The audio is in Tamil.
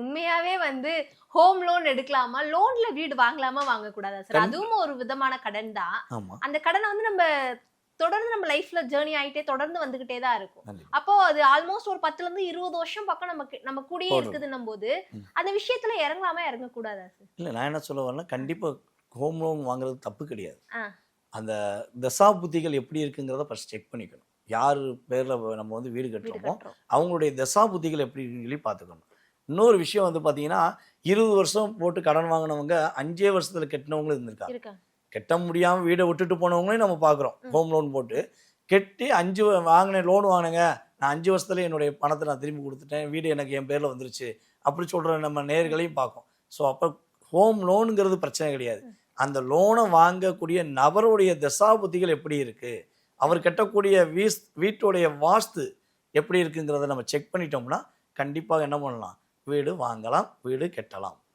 உண்மையாவே ஹோம் லோன் எடுக்கலாமா? லோன்ல வீடு வாங்கலாமா, வாங்கக்கூடாதா சார்? அதுவும் ஒரு விதமான கடன் தான். ஆமா. அந்த கடன நம்ம தொடர்ந்து நம்ம லைஃப்ல ஜர்னி ஆயிட்டே தொடர்ந்து வந்துகிட்டே தான் இருக்கும். கண்டிப்பா. அப்போ அது ஆல்மோஸ்ட் ஒரு 10ல இருந்து 20 வருஷம் பக்கம் நம்ம கூடயே போடுறது. இருக்குதுன்னும்போது, அந்த விஷயத்துல இறங்கலாமா, இறங்கக்கூடாதா சார்? இல்ல நான் என்ன சொல்ல வரேன்னா, கண்டிப்பா ஹோம் லோன் வாங்குறது தப்பு கிடையாது. ஆ. அந்த தசா புத்திகள் எப்படி இருக்குங்கிறத ஃபர்ஸ்ட் செக் பண்ணிக்கணும். யார் பேர்ல நம்ம வீடு வீடு கட்டுறோமோ, கட்டுறோம். அவங்களுடைய தசா புத்திகள் எப்படி இருக்குன்னு சொல்லி பார்த்துக்கணும். இன்னொரு விஷயம் பார்த்தீங்கன்னா, 20 வருஷம் போட்டு கடன் வாங்குனவங்க 5 வருஷத்துல கட்டினவங்களும் இருந்திருக்காங்க. இருக்காங்க. கட்ட முடியாம வீட விட்டுட்டு போனவங்களையும் நம்ம பார்க்குறோம். ஹோம் லோன் போட்டு கட்டி 5 வாங்கினேன், லோன் வாங்கினேங்க, நான் 5 வருஷத்துல என்னுடைய பணத்தை நான் திரும்பி கொடுத்துட்டேன், வீடு எனக்கு என் பேர்ல வந்துருச்சு அப்படி சொல்ற நம்ம நேயர்களையும் பார்க்கும். ஸோ அப்போ ஹோம் லோனுங்கிறது பிரச்சனை கிடையாது. அந்த லோனை வாங்கக்கூடிய நபருடைய தசா புத்திகள் எப்படி இருக்கு, அவர் கட்டக்கூடிய வீட்டுடைய வாஸ்து எப்படி இருக்குங்கிறத நம்ம செக் பண்ணிட்டோம்னா கண்டிப்பாக என்ன பண்ணலாம், வீடு வாங்கலாம், வீடு கட்டலாம்.